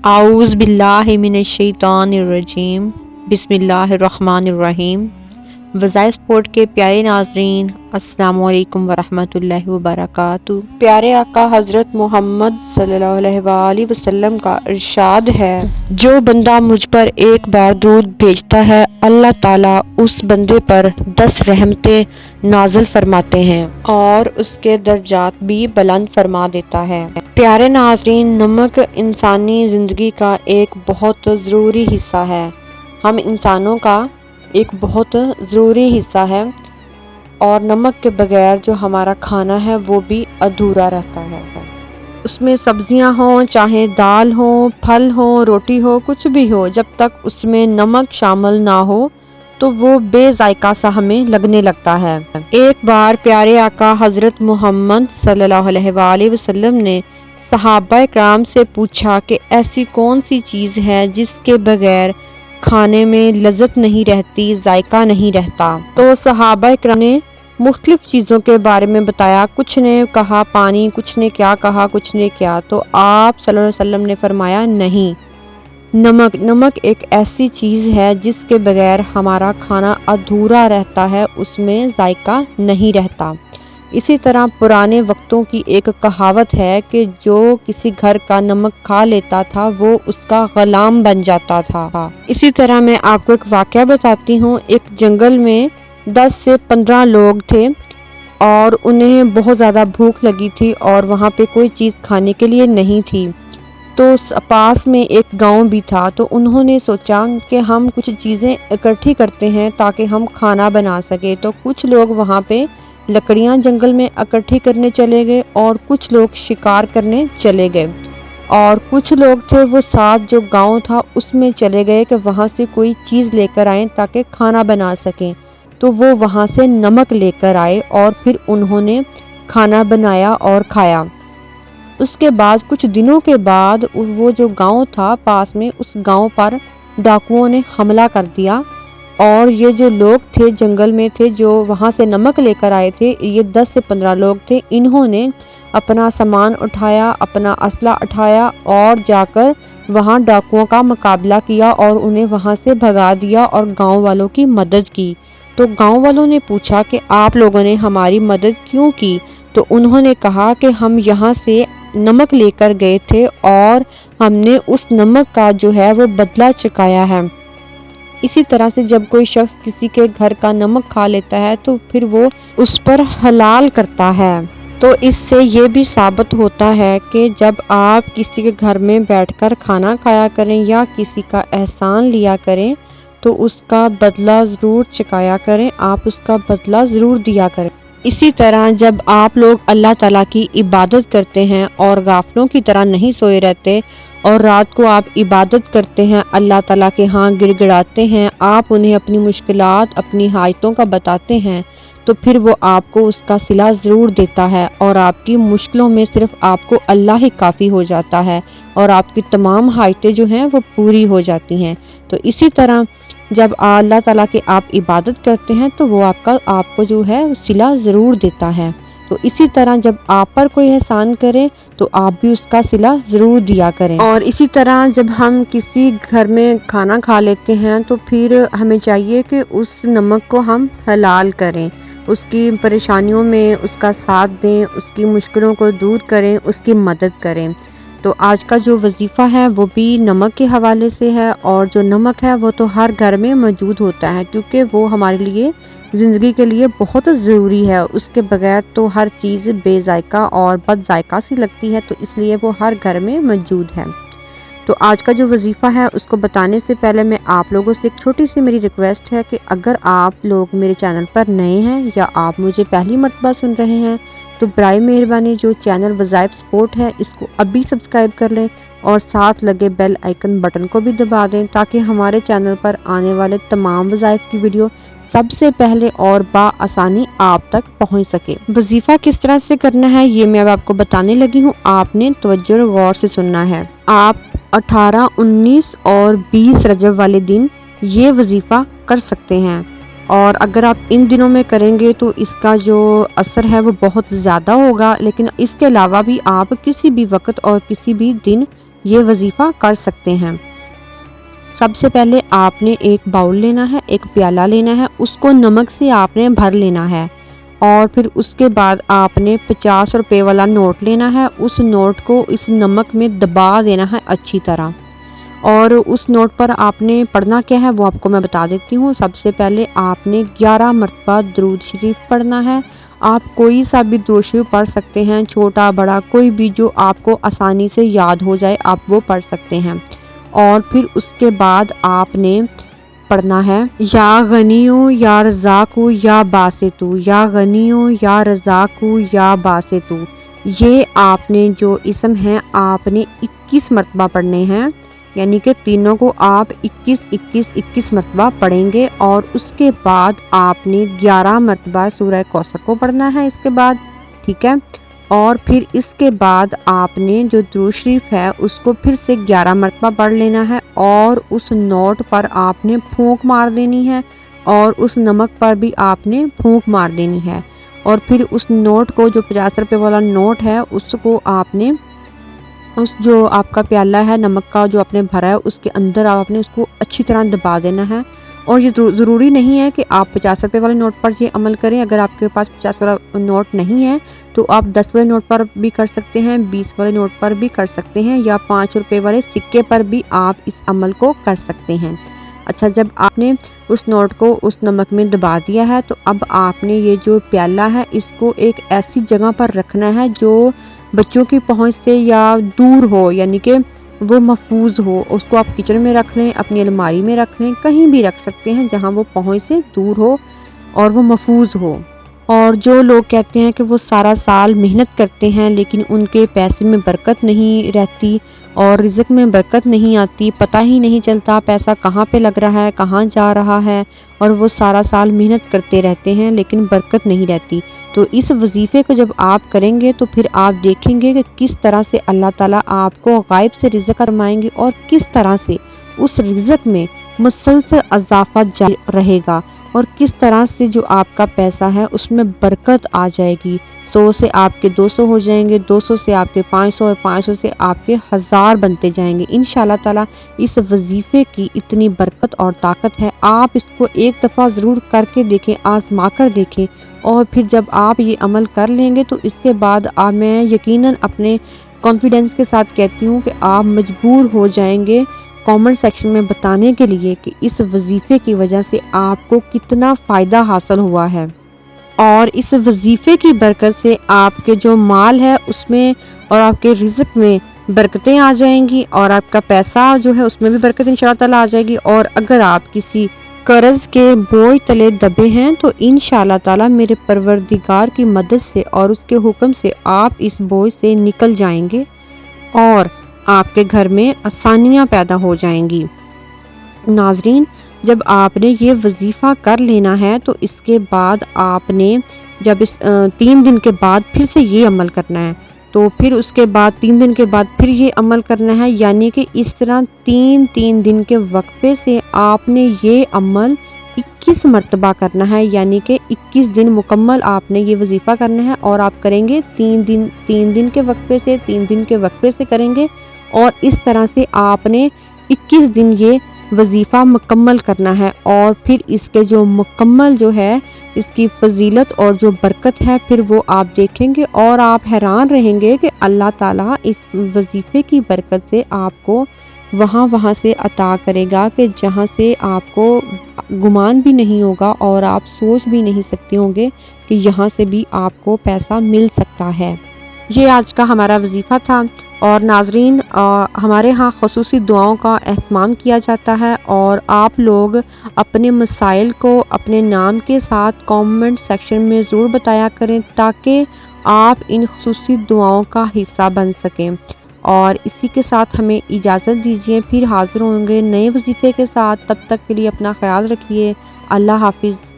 اعوذ باللہ من الشیطان الرجیم، بسم اللہ الرحمن الرحیم۔ وظائف سپورٹ کے پیارے ناظرین، السلام علیکم ورحمۃ اللہ وبرکاتہ۔ پیارے آقا حضرت محمد صلی اللہ علیہ وآلہ وسلم کا ارشاد ہے، جو بندہ مجھ پر ایک بار درود بھیجتا ہے اللہ تعالیٰ اس بندے پر 10 رحمتیں نازل فرماتے ہیں اور اس کے درجات بھی بلند فرما دیتا ہے۔ پیارے ناظرین، نمک انسانی زندگی کا ایک بہت ضروری حصہ ہے۔ ہم انسانوں کا ایک بہت ضروری حصہ ہے اور نمک کے بغیر جو ہمارا کھانا ہے وہ بھی ادھورا رہتا ہے۔ اس میں سبزیاں ہوں، چاہے دال ہو، پھل ہو، روٹی ہو، کچھ بھی ہو، جب تک اس میں نمک شامل نہ ہو تو وہ بے ذائقہ سا ہمیں لگنے لگتا ہے۔ ایک بار پیارے آقا حضرت محمد صلی اللہ علیہ وآلہ وسلم نے صحابہ کرام سے پوچھا کہ ایسی کون سی چیز ہے جس کے بغیر کھانے میں لذت نہیں رہتی، ذائقہ نہیں رہتا؟ تو صحابہ کرام نے مختلف چیزوں کے بارے میں بتایا، کچھ نے کہا پانی، کچھ نے کیا کہا، کچھ نے کیا، تو آپ صلی اللہ علیہ وسلم نے فرمایا نہیں، نمک ایک ایسی چیز ہے جس کے بغیر ہمارا کھانا ادھورا رہتا ہے، اس میں ذائقہ نہیں رہتا۔ اسی طرح پرانے وقتوں کی ایک کہاوت ہے کہ جو کسی گھر کا نمک کھا لیتا تھا وہ اس کا غلام بن جاتا تھا۔ اسی طرح میں آپ کو ایک واقعہ بتاتی ہوں۔ ایک جنگل میں 10 سے 15 لوگ تھے اور انہیں بہت زیادہ بھوک لگی تھی اور وہاں پہ کوئی چیز کھانے کے لیے نہیں تھی، تو پاس میں ایک گاؤں بھی تھا، تو انہوں نے سوچا کہ ہم کچھ چیزیں اکٹھی کرتے ہیں تاکہ ہم کھانا بنا سکیں۔ تو کچھ لوگ وہاں پہ لکڑیاں جنگل میں اکٹھی کرنے چلے گئے اور کچھ لوگ شکار کرنے چلے گئے، اور کچھ لوگ تھے وہ ساتھ جو گاؤں تھا اس میں چلے گئے کہ وہاں سے کوئی چیز لے کر آئیں تاکہ کھانا بنا سکیں۔ تو وہ وہاں سے نمک لے کر آئے اور پھر انہوں نے کھانا بنایا اور کھایا۔ اس کے بعد کچھ دنوں کے بعد وہ جو گاؤں تھا پاس میں، اس گاؤں پر ڈاکوؤں نے حملہ کر دیا، اور یہ جو لوگ تھے جنگل میں تھے جو وہاں سے نمک لے کر آئے تھے، یہ 10 سے 15 لوگ تھے، انہوں نے اپنا سامان اٹھایا، اپنا اسلحہ اٹھایا اور جا کر وہاں ڈاکوؤں کا مقابلہ کیا اور انہیں وہاں سے بھگا دیا اور گاؤں والوں کی مدد کی۔ تو گاؤں والوں نے پوچھا کہ آپ لوگوں نے ہماری مدد کیوں کی؟ تو انہوں نے کہا کہ ہم یہاں سے نمک لے کر گئے تھے اور ہم نے اس نمک کا جو ہے وہ بدلہ چکایا ہے۔ اسی طرح سے جب کوئی شخص کسی کے گھر کا نمک کھا لیتا ہے تو پھر وہ اس پر حلال کرتا ہے۔ تو اس سے یہ بھی ثابت ہوتا ہے کہ جب آپ کسی کے گھر میں بیٹھ کر کھانا کھایا کریں یا کسی کا احسان لیا کریں تو اس کا بدلہ ضرور چکایا کریں، آپ اس کا بدلہ ضرور دیا کریں۔ اسی طرح جب آپ لوگ اللہ تعالیٰ کی عبادت کرتے ہیں اور غافلوں کی طرح نہیں سوئے رہتے اور رات کو آپ عبادت کرتے ہیں، اللہ تعالیٰ کے ہاں گڑ گڑاتے ہیں، آپ انہیں اپنی مشکلات، اپنی حاجتوں کا بتاتے ہیں، تو پھر وہ آپ کو اس کا صلہ ضرور دیتا ہے اور آپ کی مشکلوں میں صرف آپ کو اللہ ہی کافی ہو جاتا ہے اور آپ کی تمام حاجتیں جو ہیں وہ پوری ہو جاتی ہیں۔ تو اسی طرح جب اللہ تعالیٰ کی آپ عبادت کرتے ہیں تو وہ آپ کو جو ہے صلہ ضرور دیتا ہے۔ تو اسی طرح جب آپ پر کوئی احسان کرے تو آپ بھی اس کا صلہ ضرور دیا کریں۔ اور اسی طرح جب ہم کسی گھر میں کھانا کھا لیتے ہیں تو پھر ہمیں چاہیے کہ اس نمک کو ہم حلال کریں، اس کی پریشانیوں میں اس کا ساتھ دیں، اس کی مشکلوں کو دور کریں، اس کی مدد کریں۔ تو آج کا جو وظیفہ ہے وہ بھی نمک کے حوالے سے ہے، اور جو نمک ہے وہ تو ہر گھر میں موجود ہوتا ہے کیونکہ وہ ہمارے لیے زندگی کے لیے بہت ضروری ہے۔ اس کے بغیر تو ہر چیز بے ذائقہ اور بد ذائقہ سی لگتی ہے، تو اس لیے وہ ہر گھر میں موجود ہے۔ تو آج کا جو وظیفہ ہے اس کو بتانے سے پہلے میں آپ لوگوں سے ایک چھوٹی سی میری ریکویسٹ ہے کہ اگر آپ لوگ میرے چینل پر نئے ہیں یا آپ مجھے پہلی مرتبہ سن رہے ہیں تو برائے مہربانی جو چینل وظائف سپورٹ ہے اس کو ابھی سبسکرائب کر لیں اور ساتھ لگے بیل آئیکن بٹن کو بھی دبا دیں تاکہ ہمارے چینل پر آنے والے تمام وظائف کی ویڈیو سب سے پہلے اور بآسانی آپ تک پہنچ سکے۔ وظیفہ کس طرح سے کرنا ہے یہ میں اب آپ کو بتانے لگی ہوں، آپ نے توجہ اور غور سے سننا ہے۔ آپ 18، 19 اور 20 رجب والے دن یہ وظیفہ کر سکتے ہیں، اور اگر آپ ان دنوں میں کریں گے تو اس کا جو اثر ہے وہ بہت زیادہ ہوگا، لیکن اس کے علاوہ بھی آپ کسی بھی وقت اور کسی بھی دن یہ وظیفہ کر سکتے ہیں۔ سب سے پہلے آپ نے ایک باؤل لینا ہے، ایک پیالہ لینا ہے، اس کو نمک سے آپ نے بھر لینا ہے، اور پھر اس کے بعد آپ نے 50 روپے والا نوٹ لینا ہے، اس نوٹ کو اس نمک میں دبا دینا ہے اچھی طرح، اور اس نوٹ پر آپ نے پڑھنا کیا ہے وہ آپ کو میں بتا دیتی ہوں۔ سب سے پہلے آپ نے 11 مرتبہ درود شریف پڑھنا ہے۔ آپ کوئی سا بھی درود شریف پڑھ سکتے ہیں، چھوٹا بڑا کوئی بھی جو آپ کو آسانی سے یاد ہو جائے آپ وہ پڑھ سکتے ہیں، اور پھر اس کے بعد آپ نے پڑھنا ہے یا غنیو یا رزاقو یا باسطو، یا غنیو یا رزاقو یا باسطو، یہ آپ نے جو اسم ہے آپ نے 21 مرتبہ پڑھنے ہیں، یعنی کہ تینوں کو آپ 21 مرتبہ پڑھیں گے، اور اس کے بعد آپ نے 11 مرتبہ سورہ کوثر کو پڑھنا ہے اس کے بعد، ٹھیک ہے، اور پھر اس کے بعد آپ نے جو درود شریف ہے اس کو پھر سے 11 مرتبہ پڑھ لینا ہے، اور اس نوٹ پر آپ نے پھونک مار دینی ہے، اور اس نمک پر بھی آپ نے پھونک مار دینی ہے، اور پھر اس نوٹ کو جو 50 روپے والا نوٹ ہے اس کو آپ نے اس جو آپ کا پیالہ ہے نمک کا جو آپ نے بھرا ہے اس کے اندر آپ نے اس کو اچھی طرح دبا دینا ہے، اور یہ ضروری نہیں ہے کہ آپ 50 روپے والے نوٹ پر یہ عمل کریں، اگر آپ کے پاس 50 والا نوٹ نہیں ہے تو آپ 10 والے نوٹ پر بھی کر سکتے ہیں، 20 والے نوٹ پر بھی کر سکتے ہیں، یا 5 روپے والے سکے پر بھی آپ اس عمل کو کر سکتے ہیں۔ اچھا، جب آپ نے اس نوٹ کو اس نمک میں دبا دیا ہے تو اب آپ نے یہ جو پیالہ ہے اس کو ایک ایسی جگہ پر رکھنا ہے جو بچوں کی پہنچ سے یا دور ہو، یعنی کہ وہ محفوظ ہو، اس کو آپ کچن میں رکھ لیں، اپنی الماری میں رکھ لیں، کہیں بھی رکھ سکتے ہیں جہاں وہ پہنچ سے دور ہو اور وہ محفوظ ہو۔ اور جو لوگ کہتے ہیں کہ وہ سارا سال محنت کرتے ہیں لیکن ان کے پیسے میں برکت نہیں رہتی اور رزق میں برکت نہیں آتی، پتہ ہی نہیں چلتا پیسہ کہاں پہ لگ رہا ہے، کہاں جا رہا ہے، اور وہ سارا سال محنت کرتے رہتے ہیں لیکن برکت نہیں رہتی، تو اس وظیفے کو جب آپ کریں گے تو پھر آپ دیکھیں گے کہ کس طرح سے اللہ تعالیٰ آپ کو غائب سے رزق فرمائیں گے، اور کس طرح سے اس رزق میں مسلسل اضافہ جاری رہے گا، اور کس طرح سے جو آپ کا پیسہ ہے اس میں برکت آ جائے گی، 100 سے آپ کے 200 ہو جائیں گے، 200 سے آپ کے 500، اور 500 سے آپ کے 1000 بنتے جائیں گے انشاءاللہ تعالیٰ۔ اس وظیفے کی اتنی برکت اور طاقت ہے، آپ اس کو ایک دفعہ ضرور کر کے دیکھیں، آزما کر دیکھیں، اور پھر جب آپ یہ عمل کر لیں گے تو اس کے بعد میں یقیناً اپنے کانفیڈنس کے ساتھ کہتی ہوں کہ آپ مجبور ہو جائیں گے کامنٹ سیکشن میں بتانے کے لیے کہ اس وظیفے کی وجہ سے آپ کو کتنا فائدہ حاصل ہوا ہے، اور اس وظیفے کی برکت سے آپ کے جو مال ہے اس میں اور آپ کے رزق میں برکتیں آ جائیں گی، اور آپ کا پیسہ جو ہے اس میں بھی برکت انشاءاللہ تعالیٰ آ جائے گی، اور اگر آپ کسی قرض کے بوجھ تلے دبے ہیں تو انشاءاللہ تعالیٰ میرے پروردگار کی مدد سے اور اس کے حکم سے آپ اس بوجھ سے نکل جائیں گے، اور آپ کے گھر میں آسانیاں پیدا ہو جائیں گی۔ ناظرین، جب آپ نے یہ وظیفہ کر لینا ہے تو اس کے بعد آپ نے جب 3 دن کے بعد پھر سے یہ عمل کرنا ہے، تو پھر اس کے بعد 3 دن کے بعد پھر یہ عمل کرنا ہے، یعنی کہ اس طرح 3 دن کے وقفے سے آپ نے یہ عمل 21 مرتبہ کرنا ہے، یعنی کہ 21 دن مکمل آپ نے یہ وظیفہ کرنا ہے، اور آپ کریں گے 3 دن کے وقفے سے، 3 دن کے وقفے سے کریں گے، اور اس طرح سے آپ نے 21 دن یہ وظیفہ مکمل کرنا ہے، اور پھر اس کے جو مکمل جو ہے اس کی فضیلت اور جو برکت ہے پھر وہ آپ دیکھیں گے، اور آپ حیران رہیں گے کہ اللہ تعالیٰ اس وظیفے کی برکت سے آپ کو وہاں سے عطا کرے گا کہ جہاں سے آپ کو گمان بھی نہیں ہوگا، اور آپ سوچ بھی نہیں سکتے ہوں گے کہ یہاں سے بھی آپ کو پیسہ مل سکتا ہے۔ یہ آج کا ہمارا وظیفہ تھا، اور ناظرین ہمارے ہاں خصوصی دعاؤں کا اہتمام کیا جاتا ہے، اور آپ لوگ اپنے مسائل کو اپنے نام کے ساتھ کامنٹ سیکشن میں ضرور بتایا کریں تاکہ آپ ان خصوصی دعاؤں کا حصہ بن سکیں، اور اسی کے ساتھ ہمیں اجازت دیجیے، پھر حاضر ہوں گے نئے وظیفے کے ساتھ، تب تک کے لیے اپنا خیال رکھیے، اللہ حافظ۔